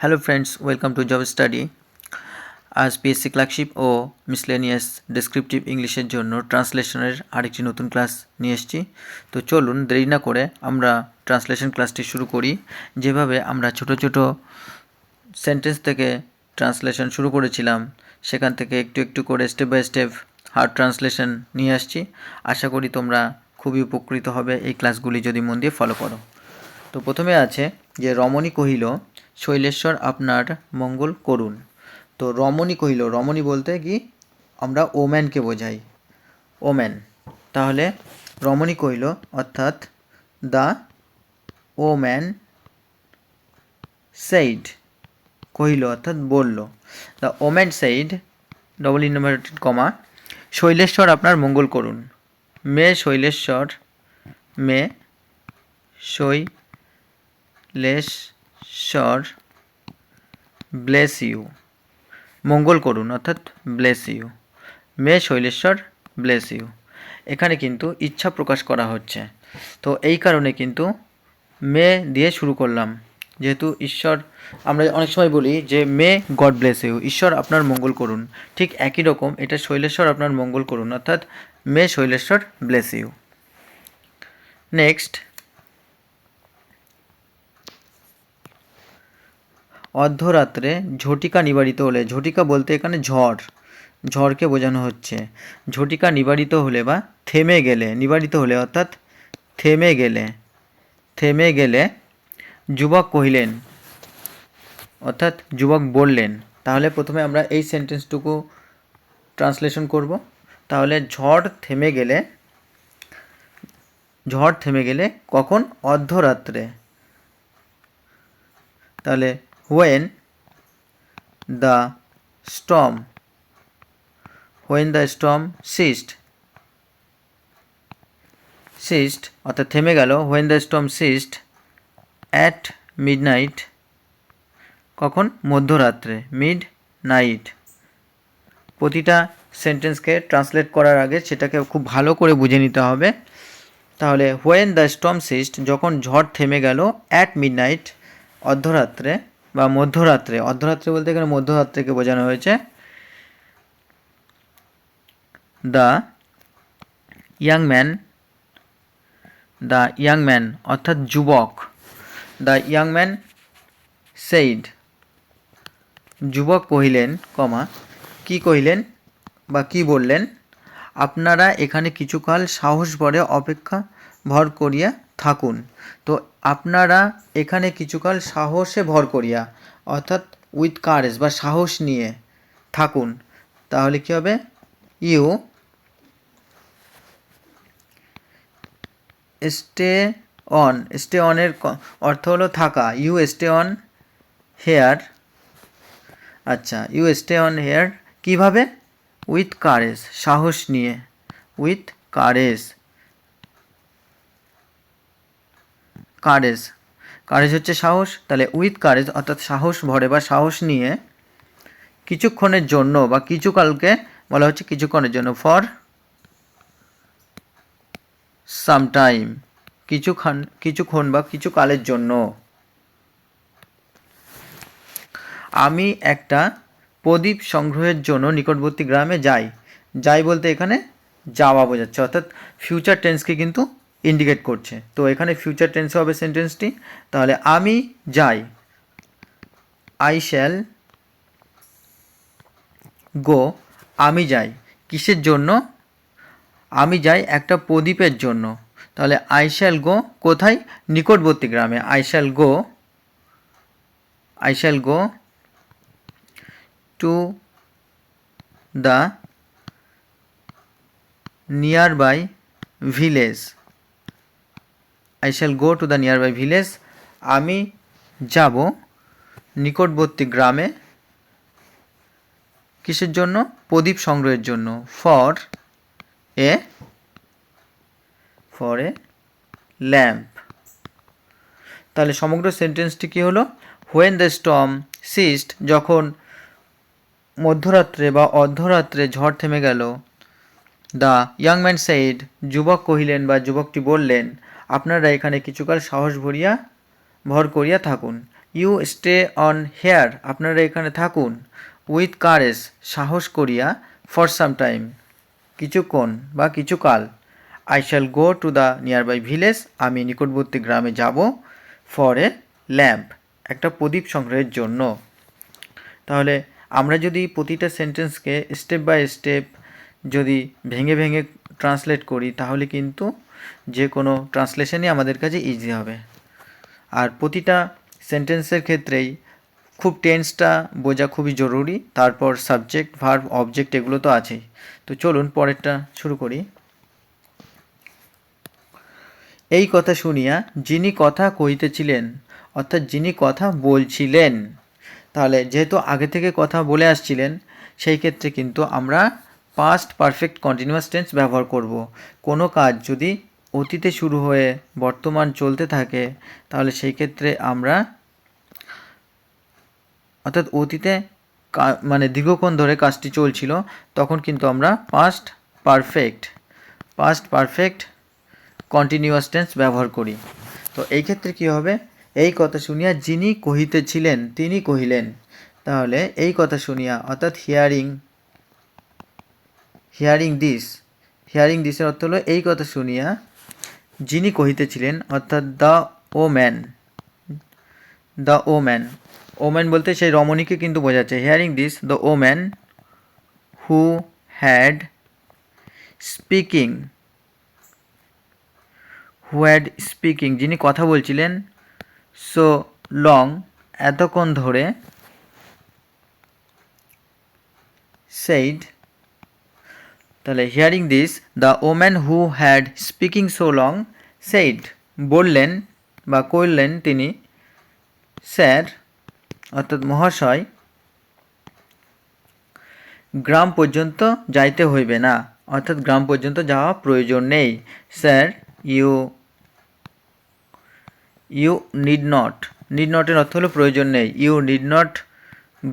Hello friends, welcome to job study. আজ PSC clerkship ও miscellaneous descriptive ইংলিশের জন্য ট্রান্সলেশনের আরেকটি নতুন ক্লাস নিয়ে এসেছি। তো চলুন দেরি না করে আমরা ট্রান্সলেশন ক্লাসটি শুরু করি। যেভাবে আমরা ছোট ছোট সেন্টেন্স থেকে ট্রান্সলেশন শুরু করেছিলাম, সেখান থেকে একটু একটু করে step by step hard translation নিয়ে আসছি। আশা করি তোমরা খুবই উপকৃত হবে এই ক্লাসগুলি যদি মন দিয়ে ফলো করো। তো প্রথমে আছে যে রমণী কহিল, শৈলেশ্বর আপনার মঙ্গল করুন। তো রমণী কহিল, রমণী বলতে কি আমরা ওম্যানকে বোঝাই, ওম্যান। তাহলে রমণী কহিল অর্থাৎ দ্য ওম্যান সেইড, কহিল অর্থাৎ বলল। The woman said double inverted comma Shaileshwar আপনার মঙ্গল করুন। May Shaileshwar, may Shaileshwar bless you, মঙ্গল করুন অর্থাৎ bless you. May Shaileshwar bless you. এখানে কিন্তু ইচ্ছা প্রকাশ করা হচ্ছে, তো এই কারণে কিন্তু মে দিয়ে শুরু করলাম। যেহেতু ঈশ্বর, আমরা অনেক সময় বলি যে মে গড ব্লেস ইউ, ঈশ্বর আপনার মঙ্গল করুন, ঠিক একই রকম এটা শৈলেশ্বর আপনার মঙ্গল করুন অর্থাৎ মে শৈলেশ্বর ব্লেস ইউ। নেক্সট, অর্ধরাত্রে ঝটিকা নিবারিত হলে, ঝটিকা বলতে এখানে ঝড়, ঝড়কে বোঝানো হচ্ছে। ঝটিকা নিবারিত হলে বা থেমে গেলে, নিবারিত হলে অর্থাৎ থেমে গেলে, থেমে গেলে যুবক কহিলেন অর্থাৎ যুবক বললেন। তাহলে প্রথমে আমরা এই সেন্টেন্সটুকু ট্রান্সলেশন করব। তাহলে ঝড় থেমে গেলে, ঝড় থেমে গেলে কখন? অর্ধরাত্রে। তাহলে when the storm, when the storm ceased, ceased অর্থাৎ থেমে গেল, when the storm ceased at midnight, কখন? মধ্যরাত্রে, মিড নাইট। প্রতিটা সেন্টেন্সকে ট্রান্সলেট করার আগে সেটাকে খুব ভালো করে বুঝে নিতে হবে। তাহলে when the storm ceased, যখন ঝড় থেমে গেল, at midnight অর্ধরাত্রে বা মধ্যরাত্রে, অর্ধরাত্রে বলতে এখানে মধ্যরাত্রিকে বোঝানো হয়েছে। The young man, the young man অর্থাৎ যুবক, দ্য ইয়াং ম্যান সেইড, যুবক কহিলেন কমা কি কহিলেন বা কি বললেন, আপনারা এখানে কিছুকাল সাহস ভরে অপেক্ষা ভর করিয়া থাকুন। তো আপনারা এখানে কিছুকাল সাহসে ভর করিয়া অর্থাৎ উইথ কারেজ বা সাহস নিয়ে থাকুন। তাহলে কী হবে? ইউ স্টে অন, স্টে অনের অর্থ হলো থাকা, ইউ স্টে অন হেয়ার। আচ্ছা, ইউ স্টে অন হেয়ার কীভাবে? উইথ কারেজ, সাহস নিয়ে, উইথ কারেজ, কারেজ, কারেজ হচ্ছে সাহস। তাহলে উইথ কারেজ অর্থাৎ সাহস ভরে বা সাহস নিয়ে কিছুক্ষণের জন্য বা কিছুকালকে বলা হচ্ছে কিছুক্ষণের জন্য, ফর সাম টাইম, কিছুক্ষণ বা কিছুকালের জন্য। আমি একটা প্রদীপ সংগ্রহের জন্য নিকটবর্তী গ্রামে যাই। যাই বলতে এখানে যাওয়া বোঝাচ্ছে অর্থাৎ ফিউচার টেন্সকে কিন্তু ইন্ডিকেট করছে। তো এখানে ফিউচার টেন্স হবে সেন্টেন্সটি। তাহলে আমি যাই, আই শ্যাল গো, আমি যাই কিসের জন্য? আমি যাই একটা প্রদীপের জন্য। তাহলে আই শ্যাল গো কোথায়? নিকটবর্তী গ্রামে। I shall go, I shall go to the nearby village, I shall go to the nearby village, আমি যাব নিকটবর্তী গ্রামে কিসের জন্য? প্রদীপ সংগ্রহের জন্য, ফর এ ল্যাম্প। তাহলে সমগ্র সেন্টেন্সটি কী হলো? হোয়েন দ্য স্টর্ম সিস্ট, যখন মধ্যরাত্রে বা অর্ধরাত্রে ঝড় থেমে গেল, দ্য ইয়াং ম্যান সেইড, যুবক কহিলেন বা যুবকটি বললেন, আপনারা এখানে কিছুকাল সাহস ভরিয়া ভর করিয়া থাকুন। ইউ স্টে অন হেয়ার, আপনারা এখানে থাকুন। উইথ কারেজ, সাহস করিয়া। ফর সাম টাইম, কিছুক্ষণ বা কিছুকাল। I shall go to the nearby village, আমি নিকটবর্তী গ্রামে যাব। ফর এ ল্যাম্প, একটা প্রদীপ সংগ্রহের জন্য। তাহলে আমরা যদি প্রতিটা সেন্টেন্সকে স্টেপ বাই স্টেপ যদি ভেঙে ভেঙে ট্রান্সলেট করি তাহলে কিন্তু যে কোনো ট্রান্সলেশনই আমাদের কাছে ইজি হবে। আর প্রতিটা সেন্টেন্সের ক্ষেত্রেই খুব টেন্সটা বোঝা খুবই জরুরি, তারপর সাবজেক্ট, ভার্ব, অবজেক্ট এগুলো তো আছেই। তো চলুন পরেরটা শুরু করি। এই কথা শুনিয়া যিনি কথা কহিতেছিলেন, অর্থাৎ যিনি কথা বলছিলেন, তাহলে যেহেতু আগে থেকে কথা বলে আসছিলেন সেই ক্ষেত্রে কিন্তু আমরা পাস্ট পারফেক্ট কন্টিনিউয়াস টেন্স ব্যবহার করব। কোনো কাজ যদি অতীতে শুরু হয়ে বর্তমান চলতে থাকে তাহলে সেই ক্ষেত্রে আমরা, অর্থাৎ অতীতে মানে দীর্ঘক্ষণ ধরে কাজটি চলছিল তখন কিন্তু আমরা পাস্ট পারফেক্ট কন্টিনিউয়াস টেন্স ব্যবহার করি। তো এই ক্ষেত্রে কী হবে, এই কথা শুনিয়া যিনি কহিতেছিলেন তিনি কহিলেন। তাহলে এই কথা শুনিয়া অর্থাৎ হিয়ারিং দিসের অর্থ হলো এই কথা শুনিয়া যিনি কহিতেছিলেন, অর্থাৎ দ্য ওম্যান বলতে সেই রমণীকে কিন্তু বোঝাচ্ছে। Hearing this, the woman who had speaking, যিনি কথা বলছিলেন, সো লং, এতক্ষণ ধরে, সেইড, তাহলে hearing this the woman who had speaking so long said, বললেন বা কইলেন তিনি, স্যার অর্থাৎ মহাশয়, গ্রাম পর্যন্ত যাইতে হইবে না, অর্থাৎ গ্রাম পর্যন্ত যাওয়া প্রয়োজন নেই। স্যার ইউ নিড নটের অর্থ হলো প্রয়োজন নেই। ইউ নিড নট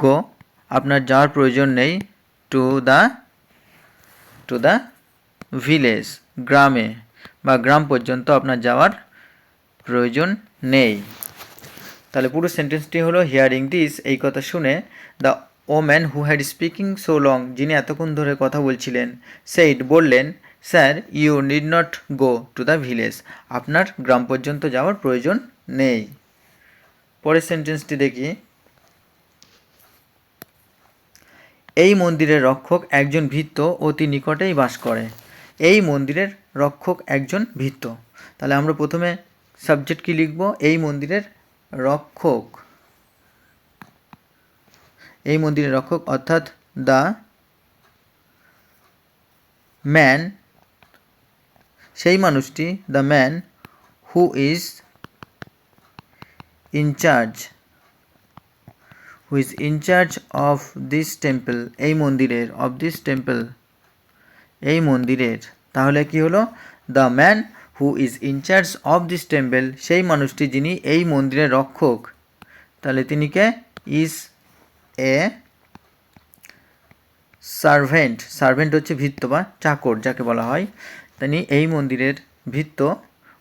গো, আপনার যাওয়ার প্রয়োজন নেই। টু দ্য ভিলেজ, গ্রামে বা গ্রাম পর্যন্ত আপনার যাওয়ার প্রয়োজন নেই। তাহলে পুরো সেন্টেন্সটি হলো হিয়ারিং দিস, এই কথা শুনে, the woman who had speaking so long, যিনি এতক্ষণ ধরে কথা বলছিলেন, সেইড বললেন, sir you need not go to the village, আপনার গ্রাম পর্যন্ত যাওয়ার প্রয়োজন নেই। পরের সেন্টেন্সটি দেখি। এই মন্দিরের রক্ষক একজন ভৃত্য অতি নিকটেই বাস করে। এই মন্দিরের রক্ষক একজন ভৃত্য, তাহলে আমরা প্রথমে সাবজেক্ট কি লিখব, এই মন্দিরের রক্ষক, অর্থাৎ দ্য ম্যান, সেই মানুষটি, the man who is in charge of this temple, এই মন্দিরের, তাহলে কি হলো, the man who is in charge of this temple, সেই মানুষটি যিনি এই মন্দিরের রক্ষক, তাহলে তিনি কে, ইজ এ সার্ভেন্ট হচ্ছে ভৃত্য বা চাকর যাকে বলা হয়। তিনি এই মন্দিরের ভৃত্য,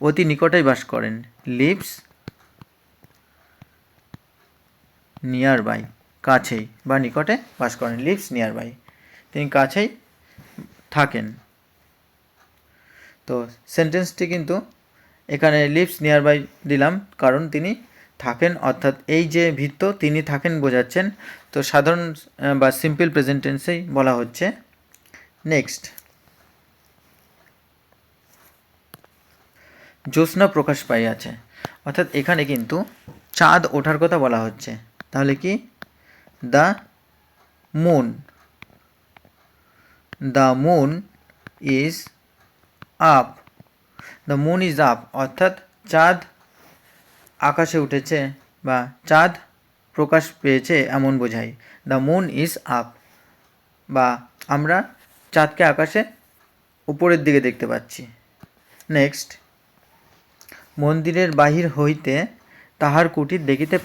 অতি নিকটেই বাস করেন, লিভস নিয়ার বাই, কাছেই বা নিকটে বাস করেন, লিভস নিয়ার বাই, তিনি কাছেই থাকেন। তো সেন্টেন্সটি কিন্তু এখানে লিভস নিয়ার বাই দিলাম কারণ তিনি থাকেন, অর্থাৎ এই যে ভৃত্য তিনি থাকেন বোঝাচ্ছেন। তো সাধারণ বা সিম্পল প্রেজেন্ট টেন্সেই বলা হচ্ছে। নেক্সট, জ্যোৎস্না প্রকাশ পাইয়াছে, অর্থাৎ এখানে কিন্তু চাঁদ ওঠার কথা বলা হচ্ছে। তাহলে কি, দ্য মুন ইজ আপ, অর্থাৎ চাঁদ আকাশে উঠেছে বা চাঁদ প্রকাশ পেয়েছে এমন বোঝায়। দ্য মুন ইজ আপ, বা আমরা চাঁদকে আকাশে উপরের দিকে দেখতে পাচ্ছি। নেক্সট, মন্দিরের বাহির হইতে তাহার কুটির দেখিতে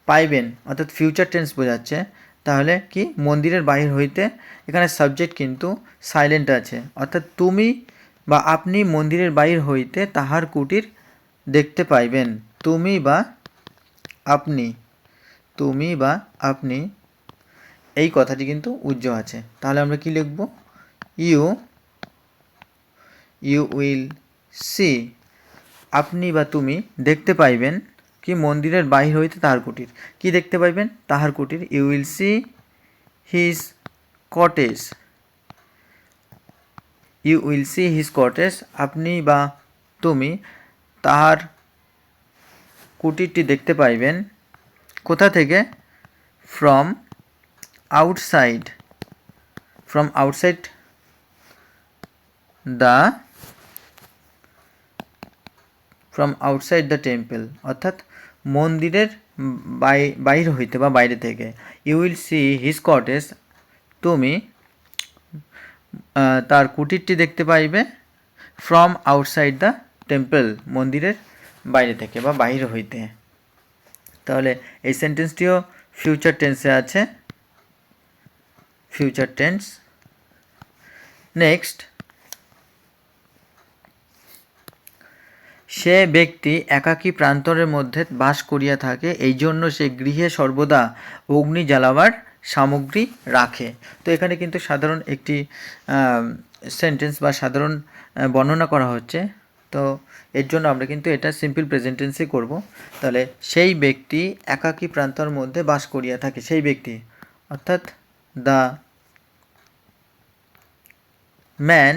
পাইবেন, অর্থাৎ ফিউচার টেন্স বোঝাচ্ছে। তাহলে কি, মন্দিরের বাহির হইতে, এখানে সাবজেক্ট কিন্তু সাইলেন্ট আছে, অর্থাৎ তুমি বা আপনি মন্দিরের বাহির হইতে তাহার কুটির দেখতে পাইবেন। তুমি বা আপনি, তুমি বা আপনি এই কথাটি কিন্তু উজ্জ্ব আছে। তাহলে আমরা কি লিখব? ইউ উইল সি, আপনি বা তুমি দেখতে পাইবেন কি মন্দিরের বাহির হইতে তাহার কুটির। কি দেখতে পাইবেন? তাহার কুটির। You will see his cottage, you will see his cottage, আপনি বা তুমি তাহার কুটিরটি দেখতে পাইবেন। কোথা থেকে? From outside, from outside the, from outside the temple, অর্থাৎ মন্দিরের বাইরে হইতে বা বাইরে থেকে। You will see his cottage, তুমি তার কুটিরটি দেখতে পাইবে। ফ্রম আউটসাইড দ্য টেম্পল, মন্দিরের বাইরে থেকে বা বাইরে হইতে। তাহলে এই সেন্টেন্সটিও ফিউচার টেন্সে আছে, ফিউচার টেন্স। নেক্সট, সে ব্যক্তি একাকী প্রান্তরের মধ্যে বাস করিয়া থাকে, এই জন্য সে গৃহে সর্বদা অগ্নি জ্বালাবার সামগ্রী রাখে। তো এখানে কিন্তু সাধারণ একটি সেন্টেন্স বা সাধারণ বর্ণনা করা হচ্ছে। তো এর জন্য আমরা কিন্তু এটা সিম্পল প্রেজেন্ট টেন্সে করব। তাহলে সেই ব্যক্তি একাকী প্রান্তর মধ্যে বাস করিয়া থাকে, সেই ব্যক্তি অর্থাৎ দ্য ম্যান,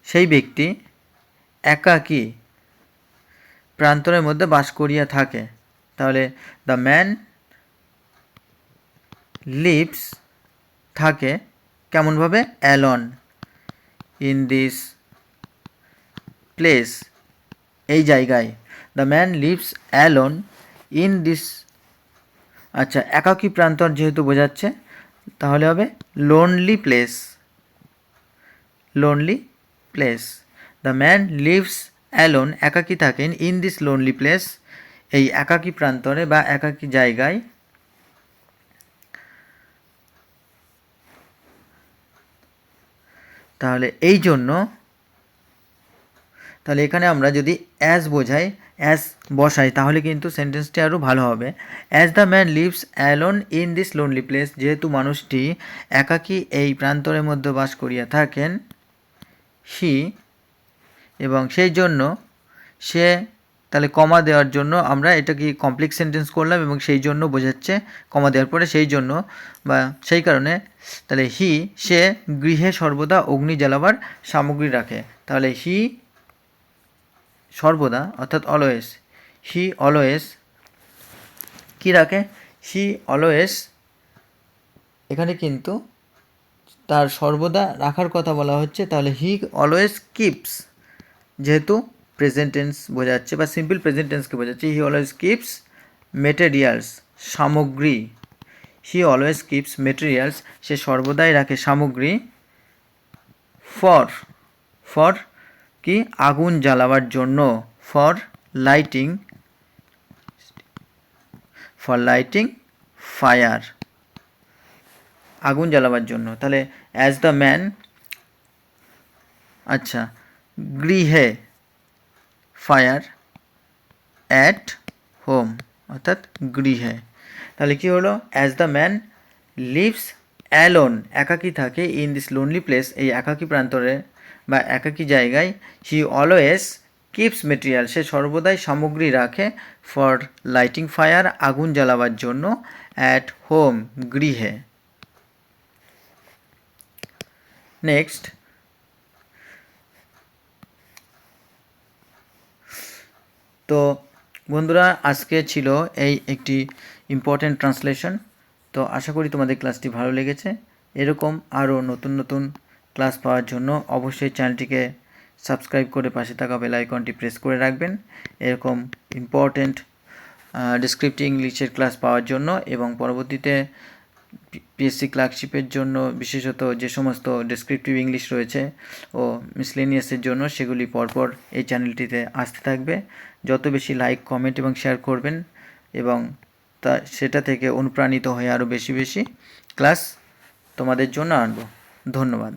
সেই ব্যক্তি একাকী প্রান্তরের মধ্যে বাস করিয়া থাকে। তাহলে দ্য ম্যান লিভস, থাকে কেমনভাবে? অ্যালন, ইন দিস প্লেস, এই জায়গায়। The man lives alone in this, আচ্ছা একাকী প্রান্তর যেহেতু বোঝাচ্ছে তাহলে হবে lonely place, lonely place. The man lives alone, একাকী থাকেন, ইন দিস লোনলি প্লেস, এই একাকী প্রান্তরে বা একাকী জায়গায়। তাহলে এই জন্য, তাহলে এখানে আমরা যদি অ্যাজ বোঝাই, অ্যাজ বসাই, তাহলে কিন্তু সেন্টেন্সটি আরও ভালো হবে। As the man lives alone in this lonely place, যেহেতু মানুষটি একাকী এই প্রান্তরের মধ্যে বাস করিয়া থাকেন, হি, এবং সেই জন্য সে, তাহলে কমা দেওয়ার জন্য আমরা এটা কি কমপ্লেক্স সেন্টেন্স করলাম এবং সেই জন্য বোঝাচ্ছে কমা দেওয়ার পরে সেই জন্য বা সেই কারণে। তাহলে হি, সে গৃহে সর্বদা অগ্নি জ্বালাবার সামগ্রী রাখে। তাহলে হি সর্বদা অর্থাৎ অলওয়েজ, হি অলওয়েজ কি রাখে? হি অলওয়েজ, এখানে কিন্তু তার সর্বদা রাখার কথা বলা হচ্ছে। তাহলে হি অলওয়েজ কিপস, যেহেতু প্রেজেন্ট টেন্স বোঝাচ্ছে বা সিম্পল প্রেজেন্ট টেন্সকে বোঝাচ্ছে, হি অলওয়েজ কিপস মেটেরিয়ালস, সামগ্রী। হি অলওয়েজ কিপস মেটেরিয়ালস, সে সর্বদাই রাখে সামগ্রী। ফর, ফর কি? আগুন জ্বালাবার জন্য। For lighting, for lighting fire, আগুন জ্বালাবার জন্য। তাহলে অ্যাজ দ্য ম্যান, আচ্ছা গৃহে, ফায়ার অ্যাট হোম, অর্থাৎ গৃহে। তাহলে কি হলো? As the man lives alone, একাকী থাকে, ইন দিস লোনলি প্লেস, এই একাকী প্রান্তরে বা একাকী জায়গায়। হি অলওয়েজ কিপস মেটেরিয়াল, সে সর্বদাই সামগ্রী রাখে। ফর লাইটিং ফায়ার, আগুন জ্বালাবার জন্য। অ্যাট হোম, গৃহে। নেক্সট, তো বন্ধুরা আজকে ছিল এই একটি ইম্পর্ট্যান্ট ট্রান্সলেশন। তো আশা করি তোমাদের ক্লাসটি ভালো লেগেছে। এরকম আরও নতুন নতুন ক্লাস পাওয়ার জন্য অবশ্যই চ্যানেলটিকে সাবস্ক্রাইব করে পাশে থাকা বেল আইকনটি প্রেস করে রাখবেন, এরকম ইম্পর্ট্যান্ট ডেসক্রিপটিভ ইংলিশের ক্লাস পাওয়ার জন্য। এবং পরবর্তীতে পিএসসি ক্লার্কশিপের জন্য বিশেষত যে সমস্ত ডেসক্রিপটিভ ইংলিশ রয়েছে ও মিসলেনিয়াসের জন্য, সেগুলি পরপর এই চ্যানেলটিতে আসতে থাকবে। যত বেশি লাইক, কমেন্ট এবং শেয়ার করবেন এবং সেটা থেকে অনুপ্রাণিত হয়ে আরও বেশি বেশি ক্লাস তোমাদের জন্য আনবো। ধন্যবাদ।